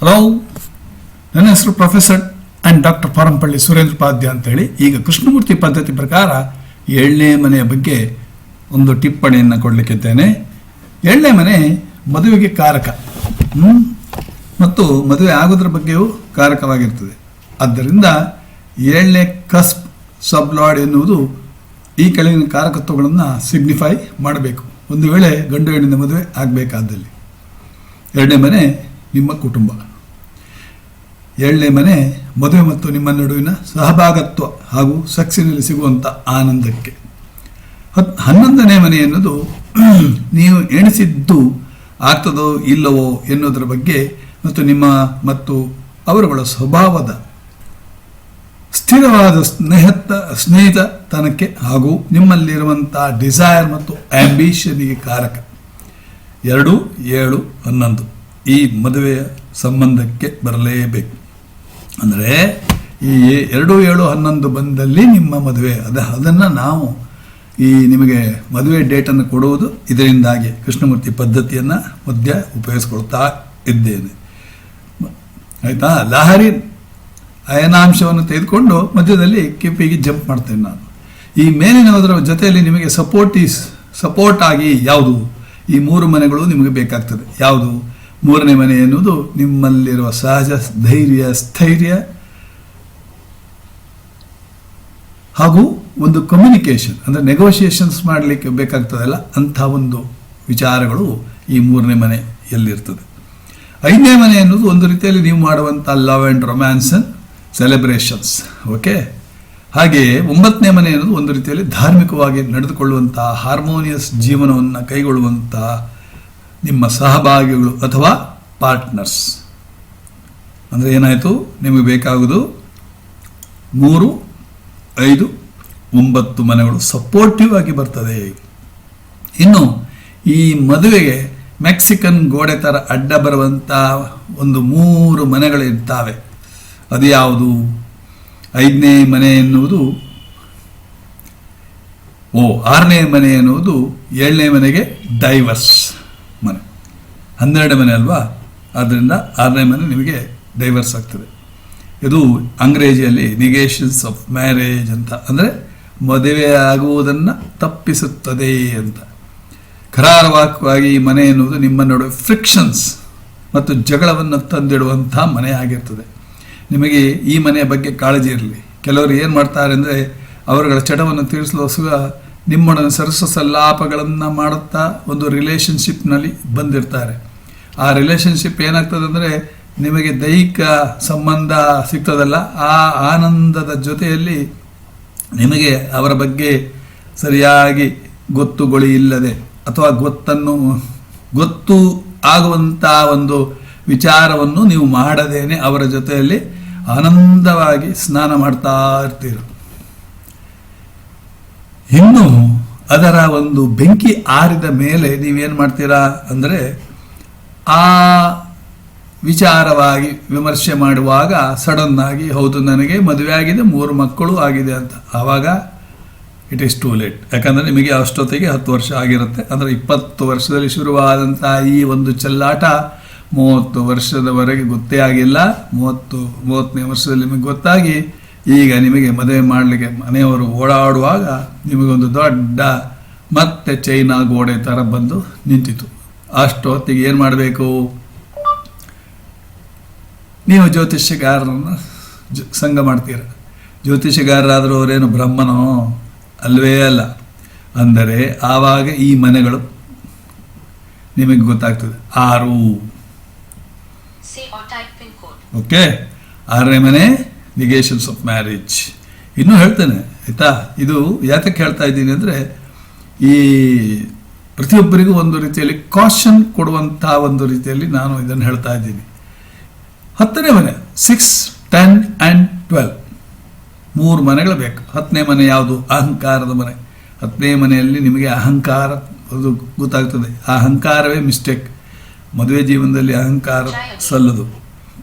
Hello, ನನ್ನ ಹೆಸರು professor and doctor Parampalli Surendra Padya ಅಂತೇಳಿ. ಈಗ ಕೃಷ್ಣಮೂರ್ತಿ ಪದ್ಧತಿ ಪ್ರಕಾರ 7ನೇ ಮನೆಯ ಬಗ್ಗೆ ಒಂದು ಟಿಪ್ಪಣಿಯನ್ನು ಕೊಡಲಿಕ್ಕಿದ್ದೇನೆ. 7ನೇ ಮನೆ ಮದುವೆಗೆ ಕಾರಕ ಮತ್ತು ಮದುವೆ ಆಗೋದ್ರ ಬಗ್ಗೆಯೂ ಕಾರಕವಾಗಿರ್ತದೆ. ಆದ್ದರಿಂದ 7ನೇ ಕಸ್ಪ್ ಸಬ್ಲಾರ್ಡ್ ಎನ್ನುವುದು ಈ ಕೆಳಗಿನ ಕಾರಕತ್ವಗಳನ್ನು ಸಿಗ್ನಿಫೈ ಮಾಡಬೇಕು. ಒಂದು ವೇಳೆ ಗಂಡು ಹೆಣ್ಣಿನ ಮದುವೆ ಆಗಬೇಕಾದಲ್ಲಿ 2ನೇ ಮನೆ ನಿಮ್ಮ ಕುಟುಂಬ. 7ನೇ ಮನೆ ಮದುವೆ ಮತ್ತು ನಿಮ್ಮ ನಡುವಿನ ಸಹಭಾಗತ್ವ ಹಾಗೂ ಸೆಕ್ಸಿನಲ್ಲಿ ಸಿಗುವಂಥ ಆನಂದಕ್ಕೆ. 11ನೇ ಮನೆ ಎನ್ನುವುದು ನೀವು ಎಣಿಸಿದ್ದು ಆಗ್ತದೋ ಇಲ್ಲವೋ ಎನ್ನುವುದರ ಬಗ್ಗೆ ಮತ್ತು ನಿಮ್ಮ ಮತ್ತು ಅವರುಗಳ ಸ್ವಭಾವದ ಸ್ಥಿರವಾದ ಸ್ನೇಹಿತತನಕ್ಕೆ ಹಾಗೂ ನಿಮ್ಮಲ್ಲಿರುವಂಥ ಡಿಸೈರ್ ಮತ್ತು ಆಂಬಿಷನ್ಗೆ ಕಾರಕ. 2, 7, 11 ಈ ಮದುವೆಯ ಸಂಬಂಧಕ್ಕೆ ಬರಲೇಬೇಕು. ಅಂದರೆ ಈ 2, 7, 11 ಬಂದಲ್ಲಿ ನಿಮ್ಮ ಮದುವೆ ಅದನ್ನು ನಾವು ಈ ನಿಮಗೆ ಮದುವೆ ಡೇಟನ್ನು ಕೊಡುವುದು ಇದರಿಂದಾಗಿ ಕೃಷ್ಣಮೂರ್ತಿ ಪದ್ಧತಿಯನ್ನು ಮಧ್ಯ ಉಪಯೋಗಿಸ್ಕೊಳ್ತಾ ಇದ್ದೇನೆ. ಆಯಿತಾ? ಲಹರಿ ಅಯನಾಂಶವನ್ನು ತೆಗೆದುಕೊಂಡು ಮಧ್ಯದಲ್ಲಿ ಕಿಪಿಗೆ ಜಂಪ್ ಮಾಡ್ತೇನೆ ನಾನು. ಈ ಮೇಲಿನದರ ಜೊತೆಯಲ್ಲಿ ನಿಮಗೆ ಸಪೋರ್ಟ್ ಆಗಿ ಯಾವುದು ಈ 3 ಮನೆಗಳು ನಿಮಗೆ ಬೇಕಾಗ್ತದೆ. ಯಾವುದು? 3ನೇ ಮನೆ ಎನ್ನುವುದು ನಿಮ್ಮಲ್ಲಿರುವ ಸಹಜ ಧೈರ್ಯ, ಸ್ಥೈರ್ಯ ಹಾಗೂ ಒಂದು ಕಮ್ಯುನಿಕೇಷನ್, ಅಂದರೆ ನೆಗೋಷಿಯೇಷನ್ಸ್ ಮಾಡಲಿಕ್ಕೆ ಬೇಕಾಗ್ತದಲ್ಲ, ಅಂಥ ಒಂದು ವಿಚಾರಗಳು ಈ 3ನೇ ಮನೆಯಲ್ಲಿರ್ತದೆ. 5ನೇ ಮನೆ ಎನ್ನುವುದು ಒಂದು ರೀತಿಯಲ್ಲಿ ನೀವು ಮಾಡುವಂಥ love and romance and celebrations. Okay. ಹಾಗೆಯೇ 9ನೇ ಮನೆ ಎನ್ನುವುದು ಒಂದು ರೀತಿಯಲ್ಲಿ ಧಾರ್ಮಿಕವಾಗಿ ನಡೆದುಕೊಳ್ಳುವಂಥ ಹಾರ್ಮೋನಿಯಸ್ ಜೀವನವನ್ನು ಕೈಗೊಳ್ಳುವಂಥ ನಿಮ್ಮ ಸಹಭಾಗಿಗಳು ಅಥವಾ ಪಾರ್ಟ್ನರ್ಸ್. ಅಂದರೆ ಏನಾಯಿತು? ನಿಮಗೆ ಬೇಕಾಗುವುದು 3, 5, 9 ಮನೆಗಳು ಸಪೋರ್ಟಿವ್ ಆಗಿ ಬರ್ತದೆ. ಇನ್ನು ಈ ಮದುವೆಗೆ ಮೆಕ್ಸಿಕನ್ ಗೋಡೆ ಥರ ಅಡ್ಡ ಬರುವಂಥ ಒಂದು 3 ಮನೆಗಳಿರ್ತಾವೆ. ಅದು ಯಾವುದು? 5ನೇ ಮನೆ ಎನ್ನುವುದು 6ನೇ ಮನೆ ಎನ್ನುವುದು 7ನೇ ಮನೆಗೆ ಡೈವರ್ಸ್ ಮನೆ. 12ನೇ ಮನೆ ಅಲ್ವಾ? ಆದ್ದರಿಂದ 6ನೇ ಮನೆ ನಿಮಗೆ ಡೈವರ್ಸ್ ಆಗ್ತದೆ. ಇದು ಅಂಗ್ರೇಜಿಯಲ್ಲಿ ನಿಗೇಷನ್ಸ್ ಆಫ್ ಮ್ಯಾರೇಜ್ ಅಂತ, ಅಂದರೆ ಮದುವೆ ಆಗುವುದನ್ನು ತಪ್ಪಿಸುತ್ತದೆ ಅಂತ. ಕರಾರವಾಕ್ಯವಾಗಿ ಈ ಮನೆ ಎನ್ನುವುದು ನಿಮ್ಮ ನಡುವೆ ಫ್ರಿಕ್ಷನ್ಸ್ ಮತ್ತು ಜಗಳವನ್ನು ತಂದಿಡುವಂಥ ಮನೆ ಆಗಿರ್ತದೆ. ನಿಮಗೆ ಈ ಮನೆಯ ಬಗ್ಗೆ ಕಾಳಜಿ ಇರಲಿ. ಕೆಲವರು ಏನು ಮಾಡ್ತಾರೆ ಅಂದರೆ ಅವರುಗಳ ಚಟವನ್ನು ತೀರಿಸಲೋಸುಗ ನಿಮ್ಮೊಡನೆ ಸರಸಲ್ಲಾಪಗಳನ್ನು ಮಾಡುತ್ತಾ ಒಂದು ರಿಲೇಷನ್ಶಿಪ್ನಲ್ಲಿ ಬಂದಿರ್ತಾರೆ. ಆ ರಿಲೇಷನ್ಶಿಪ್ ಏನಾಗ್ತದೆ ಅಂದರೆ ನಿಮಗೆ ದೈಹಿಕ ಸಂಬಂಧ ಸಿಗ್ತದಲ್ಲ, ಆ ಆನಂದದ ಜೊತೆಯಲ್ಲಿ ನಿಮಗೆ ಅವರ ಬಗ್ಗೆ ಸರಿಯಾಗಿ ಗೊತ್ತುಗೊಳಿ ಇಲ್ಲದೆ ಅಥವಾ ಗೊತ್ತು ಆಗುವಂಥ ಒಂದು ವಿಚಾರವನ್ನು ನೀವು ಮಾಡದೇನೆ ಅವರ ಜೊತೆಯಲ್ಲಿ ಆನಂದವಾಗಿ ಸ್ನಾನ ಮಾಡ್ತಾ ಇರ್ತೀರ. ಇನ್ನು ಅದರ ಒಂದು ಬೆಂಕಿ ಆರಿದ ಮೇಲೆ ನೀವೇನು ಮಾಡ್ತೀರಾ ಅಂದರೆ ಆ ವಿಚಾರವಾಗಿ ವಿಮರ್ಶೆ ಮಾಡುವಾಗ ಸಡನ್ ಆಗಿ ಹೌದು ನನಗೆ ಮದುವೆ ಆಗಿದೆ, 3 ಮಕ್ಕಳು ಆಗಿದೆ ಅಂತ, ಆವಾಗ ಇಟ್ ಈಸ್ ಟೂ ಲೇಟ್. ಯಾಕಂದರೆ ನಿಮಗೆ ಅಷ್ಟೊತ್ತಿಗೆ 10 ವರ್ಷ ಆಗಿರುತ್ತೆ. ಅಂದರೆ 20 ವರ್ಷದಲ್ಲಿ ಶುರುವಾದಂಥ ಈ ಒಂದು ಚೆಲ್ಲಾಟ 30 ವರ್ಷದವರೆಗೆ ಗೊತ್ತೇ ಆಗಿಲ್ಲ. 30ನೇ ವರ್ಷದಲ್ಲಿ ನಿಮಗೆ ಗೊತ್ತಾಗಿ ಈಗ ನಿಮಗೆ ಮದುವೆ ಮಾಡಲಿಕ್ಕೆ ಮನೆಯವರು ಓಡಾಡುವಾಗ ನಿಮಗೊಂದು ದೊಡ್ಡ ಮತ್ತೆ ಚೈನಾ ಗೋಡೆ ಥರ ಬಂದು ನಿಂತಿತು. ಅಷ್ಟು ಹೊತ್ತಿಗೆ ಏನು ಮಾಡಬೇಕು? ನೀವು ಜ್ಯೋತಿಷ್ಯಗಾರರನ್ನು ಸಂಘ ಮಾಡ್ತೀರ. ಜ್ಯೋತಿಷ್ಯಗಾರರಾದರೂ ಅವರೇನು ಬ್ರಹ್ಮನೋ? ಅಲ್ವೇ ಅಲ್ಲ. ಅಂದರೆ ಆವಾಗ ಈ ಮನೆಗಳು ನಿಮಗೆ ಗೊತ್ತಾಗ್ತದೆ. 6. ಓಕೆ. 6ನೇ ಮನೆ ನಿಗೇಷನ್ಸ್ ಆಫ್ ಮ್ಯಾರೇಜ್. ಇನ್ನೂ ಹೇಳ್ತೇನೆ ಆಯಿತಾ? ಇದು ಯಾತಕ್ಕೆ ಹೇಳ್ತಾ ಇದ್ದೀನಿ ಅಂದರೆ ಈ ಪ್ರತಿಯೊಬ್ಬರಿಗೂ ಒಂದು ರೀತಿಯಲ್ಲಿ ಕಾಷನ್ ಕೊಡುವಂಥ ಒಂದು ರೀತಿಯಲ್ಲಿ ನಾನು ಇದನ್ನು ಹೇಳ್ತಾ ಇದ್ದೀನಿ. 10ನೇ ಮನೆ 6, 10 and 12 3 ಮನೆಗಳು ಬೇಕು. 10ನೇ ಮನೆ ಯಾವುದು? ಅಹಂಕಾರದ ಮನೆ. 10ನೇ ಮನೆಯಲ್ಲಿ ನಿಮಗೆ ಅಹಂಕಾರ ಅದು ಗೊತ್ತಾಗ್ತದೆ. ಆ ಅಹಂಕಾರವೇ ಮಿಸ್ಟೇಕ್. ಮದುವೆ ಜೀವನದಲ್ಲಿ ಅಹಂಕಾರ ಸಲ್ಲದು.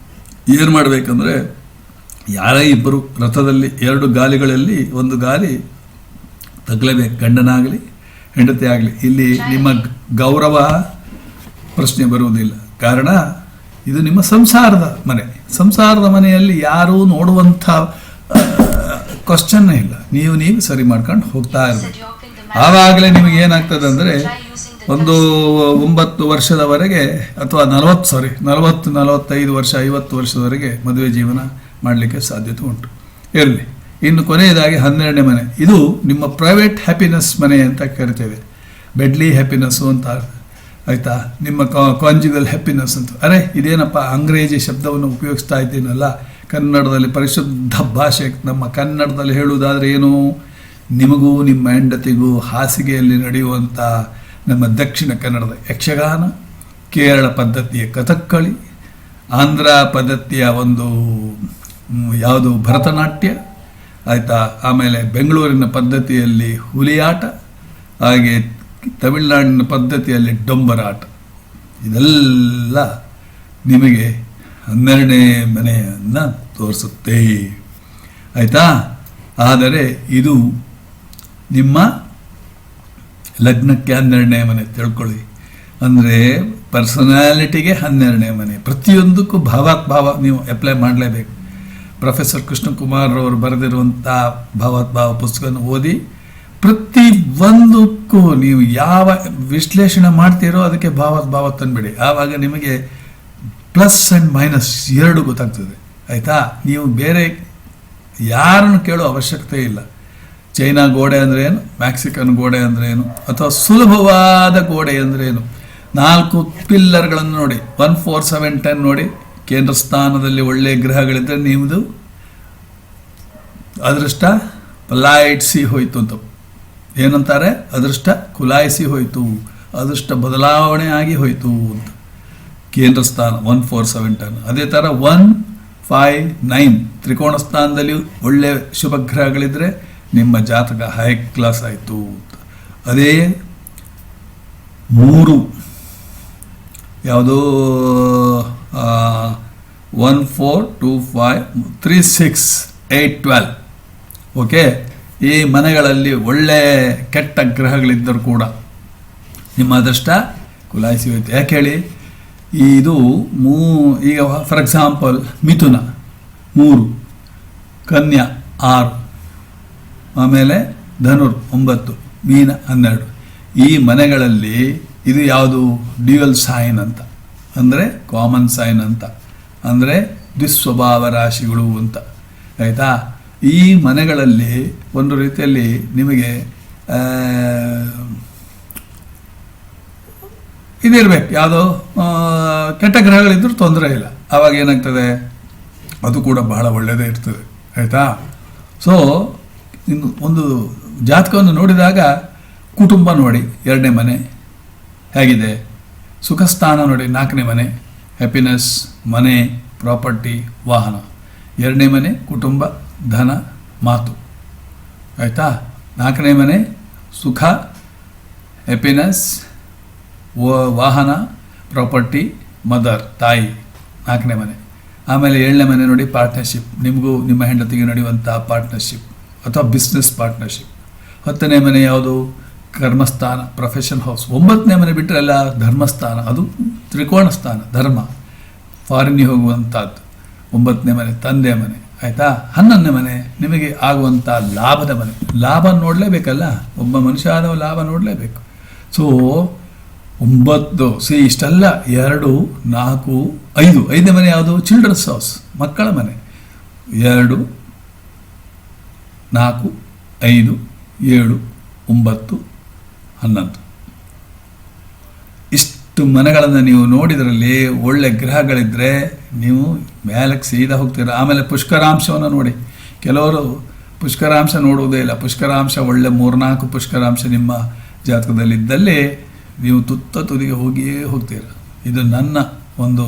ಏನು ಮಾಡಬೇಕಂದ್ರೆ ಯಾರೇ ಇಬ್ಬರು ರಥದಲ್ಲಿ 2 ಗಾಲಿಗಳಲ್ಲಿ ಒಂದು ಗಾಲಿ ತಗಲೇಬೇಕು, ಗಂಡನಾಗಲಿ ಹೆಂಡತಿ ಆಗಲಿ. ಇಲ್ಲಿ ನಿಮ್ಮ ಗೌರವ ಪ್ರಶ್ನೆ ಬರುವುದಿಲ್ಲ. ಕಾರಣ ಇದು ನಿಮ್ಮ ಸಂಸಾರದ ಮನೆ. ಸಂಸಾರದ ಮನೆಯಲ್ಲಿ ಯಾರೂ ನೋಡುವಂಥ ಕ್ವಶನ್ನೇ ಇಲ್ಲ. ನೀವು ಸರಿ ಮಾಡ್ಕೊಂಡು ಹೋಗ್ತಾ ಇರಬೇಕು. ಆವಾಗಲೇ ನಿಮಗೆ ಏನಾಗ್ತದೆ ಅಂದರೆ ಒಂದು 9 ವರ್ಷದವರೆಗೆ ಅಥವಾ 45 ವರ್ಷ 50 ವರ್ಷದವರೆಗೆ ಮದುವೆ ಜೀವನ ಮಾಡಲಿಕ್ಕೆ ಸಾಧ್ಯತೆ ಉಂಟು. ಇರಲಿ. ಇನ್ನು ಕೊನೆಯದಾಗಿ 12ನೇ ಮನೆ. ಇದು ನಿಮ್ಮ ಪ್ರೈವೇಟ್ ಹ್ಯಾಪಿನೆಸ್ ಮನೆ ಅಂತ ಕರಿತೇವೆ. ಬೆಡ್ಲಿ ಹ್ಯಾಪಿನೆಸ್ಸು ಅಂತ, ಆಯಿತಾ. ನಿಮ್ಮ ಕಾಂಜುಗಲ್ ಹ್ಯಾಪಿನೆಸ್ ಅಂತ. ಅರೆ ಇದೇನಪ್ಪ ಅಂಗ್ರೇಜಿ ಶಬ್ದವನ್ನು ಉಪಯೋಗಿಸ್ತಾ ಇದ್ದೀನಲ್ಲ, ಕನ್ನಡದಲ್ಲಿ ಪರಿಶುದ್ಧ ಭಾಷೆ ನಮ್ಮ ಕನ್ನಡದಲ್ಲಿ ಹೇಳುವುದಾದರೆ ಏನು, ನಿಮಗೂ ನಿಮ್ಮ ಹೆಂಡತಿಗೂ ಹಾಸಿಗೆಯಲ್ಲಿ ನಡೆಯುವಂಥ ನಮ್ಮ ದಕ್ಷಿಣ ಕನ್ನಡದ ಯಕ್ಷಗಾನ, ಕೇರಳ ಪದ್ಧತಿಯ ಕಥಕ್ಕಳಿ, ಆಂಧ್ರ ಪದ್ಧತಿಯ ಒಂದು ಯಾವುದು ಭರತನಾಟ್ಯ, ಆಯಿತಾ. ಆಮೇಲೆ ಬೆಂಗಳೂರಿನ ಪದ್ಧತಿಯಲ್ಲಿ ಹುಲಿಯಾಟ, ಹಾಗೆ ತಮಿಳುನಾಡಿನ ಪದ್ಧತಿಯಲ್ಲಿ ಡೊಂಬರಾಟ. ಇದೆಲ್ಲ ನಿಮಗೆ 12ನೇ ಮನೆಯನ್ನು ತೋರಿಸುತ್ತೆ, ಆಯಿತಾ. ಆದರೆ ಇದು ನಿಮ್ಮ ಲಗ್ನಕ್ಕೆ 12ನೇ ಮನೆ ತಿಳ್ಕೊಳ್ಳಿ. ಅಂದರೆ ಪರ್ಸನಾಲಿಟಿಗೆ 12ನೇ ಮನೆ. ಪ್ರತಿಯೊಂದಕ್ಕೂ ಭಾವ ನೀವು ಅಪ್ಲೈ ಮಾಡಲೇಬೇಕು. ಪ್ರೊಫೆಸರ್ ಕೃಷ್ಣಕುಮಾರ್ ಅವರು ಬರೆದಿರುವಂಥ ಭಾವ ಪುಸ್ತಕವನ್ನು ಓದಿ ಪ್ರತಿ ಒಂದಕ್ಕೂ ನೀವು ಯಾವ ವಿಶ್ಲೇಷಣೆ ಮಾಡ್ತೀರೋ ಅದಕ್ಕೆ ಭಾವ ತಂದುಬಿಡಿ. ಆವಾಗ ನಿಮಗೆ ಪ್ಲಸ್ ಆ್ಯಂಡ್ ಮೈನಸ್ ಎರಡು ಗೊತ್ತಾಗ್ತದೆ, ಆಯಿತಾ. ನೀವು ಬೇರೆ ಯಾರನ್ನು ಕೇಳೋ ಅವಶ್ಯಕತೆ ಇಲ್ಲ. ಚೈನಾ ಗೋಡೆ ಅಂದರೆ ಏನು, ಮ್ಯಾಕ್ಸಿಕನ್ ಗೋಡೆ ಅಂದರೆ ಏನು, ಅಥವಾ ಸುಲಭವಾದ ಗೋಡೆ ಅಂದರೆ ಏನು. 4 ಪಿಲ್ಲರ್ಗಳನ್ನು ನೋಡಿ, 1 4 7 10 ನೋಡಿ. ಕೇಂದ್ರ ಸ್ಥಾನದಲ್ಲಿ ಒಳ್ಳೆಯ ಗ್ರಹಗಳಿದ್ದರೆ ನಿಮ್ಮದು ಅದೃಷ್ಟ ಪಲಾಯಿಸಿ ಹೋಯಿತು ಅಂತ ಏನಂತಾರೆ, ಅದೃಷ್ಟ ಕುಲಾಯಿಸಿ ಹೋಯಿತು, ಅದೃಷ್ಟ ಬದಲಾವಣೆ ಆಗಿ ಹೋಯಿತು ಅಂತ. ಕೇಂದ್ರ ಸ್ಥಾನ 1 4 7 10. ಅದೇ ಥರ 1 5 9 ತ್ರಿಕೋಣ ಸ್ಥಾನದಲ್ಲಿ ಒಳ್ಳೆಯ ಶುಭ ಗ್ರಹಗಳಿದ್ದರೆ ನಿಮ್ಮ ಜಾತಕ ಹೈ ಕ್ಲಾಸ್ ಆಯಿತು ಅಂತ. ಅದೇ 3 ಯಾವುದೋ 1 4 2 5 3 6 8 12 ಓಕೆ. ಈ ಮನೆಗಳಲ್ಲಿ ಒಳ್ಳೆ ಕೆಟ್ಟ ಗ್ರಹಗಳಿದ್ದರೂ ಕೂಡ ನಿಮ್ಮ ಅದೃಷ್ಟ ಕುಲಾಯಿಸಿ ಹೋಯ್ತು. ಯಾಕೆ ಹೇಳಿ, ಇದು ಈಗ ಫಾರ್ ಎಕ್ಸಾಂಪಲ್ ಮಿಥುನ 3, ಕನ್ಯಾ 6, ಆಮೇಲೆ ಧನುರ್ 9, ಮೀನ 12. ಈ ಮನೆಗಳಲ್ಲಿ ಇದು ಯಾವುದು ಡ್ಯುಯಲ್ ಸೈನ್ ಅಂತ, ಅಂದರೆ ಕಾಮನ್ ಸೈನ್ ಅಂತ, ಅಂದರೆ ದುಸ್ವಭಾವ ರಾಶಿಗಳು ಅಂತ, ಆಯಿತಾ. ಈ ಮನೆಗಳಲ್ಲಿ ಒಂದು ರೀತಿಯಲ್ಲಿ ನಿಮಗೆ ಇದಿರಬೇಕು, ಯಾವುದೋ ಕೆಟ್ಟ ಗ್ರಹಗಳಿದ್ರೂ ತೊಂದರೆ ಇಲ್ಲ. ಆವಾಗ ಏನಾಗ್ತದೆ, ಅದು ಕೂಡ ಬಹಳ ಒಳ್ಳೆಯದೇ ಇರ್ತದೆ, ಆಯಿತಾ. ಸೊ ಇನ್ನು ಒಂದು ಜಾತಕವನ್ನು ನೋಡಿದಾಗ ಕುಟುಂಬ ನೋಡಿ 2ನೇ ಮನೆ ಹೇಗಿದೆ, ಸುಖ ಸ್ಥಾನ ನೋಡಿ 4ನೇ ಮನೆ, ಹ್ಯಾಪಿನೆಸ್, ಮನೆ, ಪ್ರಾಪರ್ಟಿ, ವಾಹನ. 2ನೇ ಮನೆ ಕುಟುಂಬ, ಧನ, ಮಾತು, ಆಯಿತಾ. 4ನೇ ಮನೆ ಸುಖ, ಹ್ಯಾಪಿನೆಸ್, ವಾಹನ, ಪ್ರಾಪರ್ಟಿ, ಮದರ್, ತಾಯಿ, 4ನೇ ಮನೆ. ಆಮೇಲೆ 7ನೇ ಮನೆ ನೋಡಿ ಪಾರ್ಟ್ನರ್ಶಿಪ್, ನಿಮಗೂ ನಿಮ್ಮ ಹೆಂಡತಿಗೆ ನಡೆಯುವಂಥ ಪಾರ್ಟ್ನರ್ಶಿಪ್ ಅಥವಾ ಬಿಸ್ನೆಸ್ ಪಾರ್ಟ್ನರ್ಶಿಪ್. 10ನೇ ಮನೆ ಯಾವುದು, ಕರ್ಮಸ್ಥಾನ, ಪ್ರೊಫೆಷನ್ ಹೌಸ್. 9ನೇ ಮನೆ ಬಿಟ್ಟರೆ ಎಲ್ಲ ಧರ್ಮಸ್ಥಾನ, ಅದು ತ್ರಿಕೋಣ ಸ್ಥಾನ, ಧರ್ಮ, ಫಾರಿನ್ಗೆ ಹೋಗುವಂಥದ್ದು. 9ನೇ ಮನೆ ತಂದೆ ಮನೆ, ಆಯಿತಾ. 11ನೇ ಮನೆ ನಿಮಗೆ ಆಗುವಂಥ ಲಾಭದ ಮನೆ. ಲಾಭ ನೋಡಲೇಬೇಕಲ್ಲ, ಒಬ್ಬ ಮನುಷ್ಯ ಆದವ ಲಾಭ ನೋಡಲೇಬೇಕು. ಸೊ 9 ಇಷ್ಟೆಲ್ಲ 2 4 5. 5ನೇ ಮನೆ ಯಾವುದು, ಚಿಲ್ಡ್ರನ್ಸ್ ಹೌಸ್, ಮಕ್ಕಳ ಮನೆ. 2 4 5 7 9 11. ಇಷ್ಟು ಮನೆಗಳನ್ನು ನೀವು ನೋಡಿದ್ರಲ್ಲಿ ಒಳ್ಳೆ ಗ್ರಹಗಳಿದ್ದರೆ ನೀವು ಮೇಲಕ್ಕೆ ಸೀದಾ ಹೋಗ್ತೀರ. ಆಮೇಲೆ ಪುಷ್ಕರಾಂಶವನ್ನು ನೋಡಿ. ಕೆಲವರು ಪುಷ್ಕರಾಂಶ ನೋಡುವುದೇ ಇಲ್ಲ. ಪುಷ್ಕರಾಂಶ ಒಳ್ಳೆ 3-4 ಪುಷ್ಕರಾಂಶ ನಿಮ್ಮ ಜಾತಕದಲ್ಲಿದ್ದಲ್ಲಿ ನೀವು ತುದಿಗೆ ಹೋಗಿಯೇ ಹೋಗ್ತೀರ. ಇದು ನನ್ನ ಒಂದು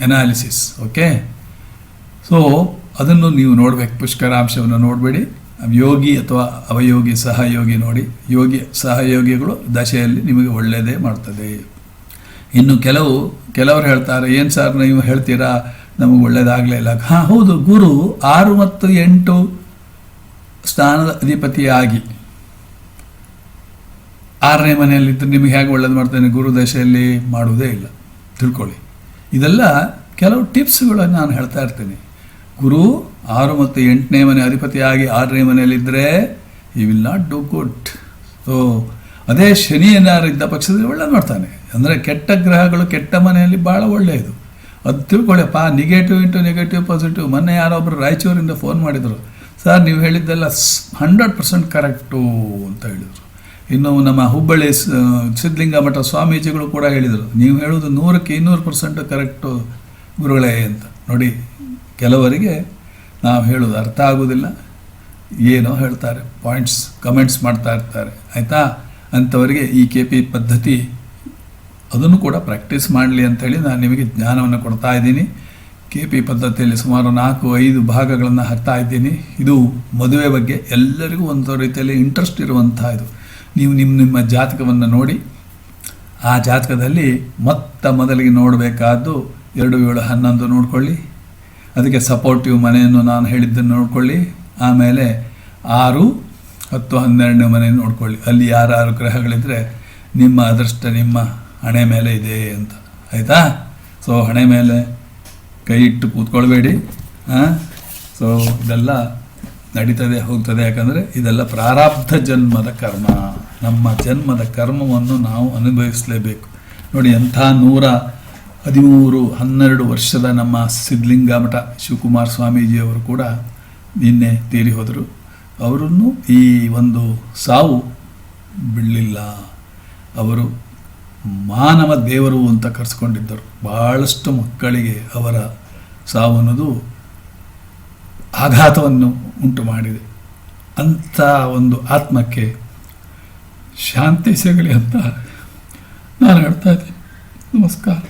ಎನಾಲಿಸಿಸ್, ಓಕೆ. ಸೊ ಅದನ್ನು ನೀವು ನೋಡಬೇಕು. ಪುಷ್ಕರಾಂಶವನ್ನು ನೋಡಬೇಡಿ. ಯೋಗಿ ಅಥವಾ ಅವಯೋಗಿ ಸಹಯೋಗಿ ನೋಡಿ. ಯೋಗಿ ಸಹಯೋಗಿಗಳು ದಶೆಯಲ್ಲಿ ನಿಮಗೆ ಒಳ್ಳೆಯದೇ ಮಾಡ್ತದೆ. ಇನ್ನು ಕೆಲವರು ಹೇಳ್ತಾರೆ, ಏನು ಸರ್ ನೀವು ಹೇಳ್ತೀರಾ ನಮಗೆ ಒಳ್ಳೆಯದಾಗಲೇ ಇಲ್ಲ. ಹಾಂ ಹೌದು, ಗುರು 6 ಮತ್ತು 8 ಸ್ಥಾನದ ಅಧಿಪತಿಯಾಗಿ 6ನೇ ಮನೆಯಲ್ಲಿದ್ದರೆ ನಿಮಗೆ ಹೇಗೆ ಒಳ್ಳೇದು ಮಾಡ್ತಾನೆ, ಗುರು ದಶೆಯಲ್ಲಿ ಮಾಡುವುದೇ ಇಲ್ಲ. ತಿಳ್ಕೊಳ್ಳಿ. ಇದೆಲ್ಲ ಕೆಲವು ಟಿಪ್ಸ್ಗಳನ್ನು ನಾನು ಹೇಳ್ತಾ ಇರ್ತೀನಿ. ಗುರು 6 ಮತ್ತು 8ನೇ ಮನೆ ಅಧಿಪತಿಯಾಗಿ 6ನೇ ಮನೆಯಲ್ಲಿದ್ದರೆ ಈ will not do good. So ಅದೇ ಶನಿ ಏನಾರು ಇದ್ದ ಪಕ್ಷದಲ್ಲಿ ಒಳ್ಳೇದು ಮಾಡ್ತಾನೆ. ಅಂದರೆ ಕೆಟ್ಟ ಗ್ರಹಗಳು ಕೆಟ್ಟ ಮನೆಯಲ್ಲಿ ಭಾಳ ಒಳ್ಳೆಯದು. ಅದು ತಿಳ್ಕೊಳ್ಳಿಯಪ್ಪ. Negative into negative positive. ಮೊನ್ನೆ ಯಾರೊಬ್ಬರು ರಾಯಚೂರಿಂದ ಫೋನ್ ಮಾಡಿದರು, ಸರ್ ನೀವು ಹೇಳಿದ್ದೆಲ್ಲ 100% ಕರೆಕ್ಟು ಅಂತ ಹೇಳಿದರು. ಇನ್ನು ನಮ್ಮ ಹುಬ್ಬಳ್ಳಿ ಸಿದ್ಧಲಿಂಗ ಮಠ ಸ್ವಾಮೀಜಿಗಳು ಕೂಡ ಹೇಳಿದರು, ನೀವು ಹೇಳೋದು 100ಕ್ಕೆ 200% ಕರೆಕ್ಟು ಗುರುಗಳೇ ಅಂತ. ನೋಡಿ, ಕೆಲವರಿಗೆ ನಾವು ಹೇಳೋದು ಅರ್ಥ ಆಗೋದಿಲ್ಲ, ಏನೋ ಹೇಳ್ತಾರೆ, ಕಮೆಂಟ್ಸ್ ಮಾಡ್ತಾ ಇರ್ತಾರೆ, ಆಯಿತಾ. ಅಂಥವರಿಗೆ ಈ KP ಪದ್ಧತಿ ಅದನ್ನು ಕೂಡ ಪ್ರಾಕ್ಟೀಸ್ ಮಾಡಲಿ ಅಂಥೇಳಿ ನಾನು ನಿಮಗೆ ಜ್ಞಾನವನ್ನು ಕೊಡ್ತಾ ಇದ್ದೀನಿ. KP ಪದ್ಧತಿಯಲ್ಲಿ ಸುಮಾರು 4-5 ಭಾಗಗಳನ್ನು ಹಾಕ್ತಾ ಇದ್ದೀನಿ. ಇದು ಮದುವೆ ಬಗ್ಗೆ ಎಲ್ಲರಿಗೂ ಒಂದು ರೀತಿಯಲ್ಲಿ ಇಂಟ್ರೆಸ್ಟ್ ಇರುವಂಥ ಇದು. ನೀವು ನಿಮ್ಮ ಜಾತಕವನ್ನು ನೋಡಿ, ಆ ಜಾತಕದಲ್ಲಿ ಮೊದಲಿಗೆ ನೋಡಬೇಕಾದ್ದು 2, 7, 11 ನೋಡ್ಕೊಳ್ಳಿ. ಅದಕ್ಕೆ ಸಪೋರ್ಟಿವ್ ಮನೆಯನ್ನು ನಾನು ಹೇಳಿದ್ದನ್ನು ನೋಡ್ಕೊಳ್ಳಿ. ಆಮೇಲೆ 6, 10, 12ನೇ ಮನೆಯನ್ನು ನೋಡ್ಕೊಳ್ಳಿ. ಅಲ್ಲಿ ಯಾರು ಗ್ರಹಗಳಿದ್ದರೆ ನಿಮ್ಮ ಅದೃಷ್ಟ ನಿಮ್ಮ ಹಣೆ ಮೇಲೆ ಇದೆ ಅಂತ, ಆಯಿತಾ. ಸೊ ಹಣೆ ಮೇಲೆ ಕೈ ಇಟ್ಟು ಕೂತ್ಕೊಳ್ಬೇಡಿ. ಸೊ ಇದೆಲ್ಲ ನಡೀತದೆ ಹೋಗ್ತದೆ. ಯಾಕಂದರೆ ಇದೆಲ್ಲ ಪ್ರಾರಬ್ಧ ಜನ್ಮದ ಕರ್ಮ. ನಮ್ಮ ಜನ್ಮದ ಕರ್ಮವನ್ನು ನಾವು ಅನುಭವಿಸಲೇಬೇಕು. ನೋಡಿ, ಎಂಥ 113-12 ವರ್ಷದ ನಮ್ಮ ಸಿದ್ಧಲಿಂಗ ಮಠ ಶಿವಕುಮಾರ ಸ್ವಾಮೀಜಿಯವರು ಕೂಡ ನಿನ್ನೆ ತೀರಿ ಹೋದರು. ಅವರನ್ನು ಈ ಒಂದು ಸಾವು ಬಿಡಲಿಲ್ಲ. ಅವರು ಮಾನವ ದೇವರು ಅಂತ ಕರೆಸ್ಕೊಂಡಿದ್ದರು. ಭಾಳಷ್ಟು ಮಕ್ಕಳಿಗೆ ಅವರ ಸಾವು ಅನ್ನೋದು ಆಘಾತವನ್ನು ಉಂಟು ಮಾಡಿದೆ. ಅಂಥ ಒಂದು ಆತ್ಮಕ್ಕೆ ಶಾಂತಿ ಸಿಗಲಿ ಅಂತ ನಾನು ಹೇಳ್ತಾ ಇದ್ದೀನಿ. ನಮಸ್ಕಾರ.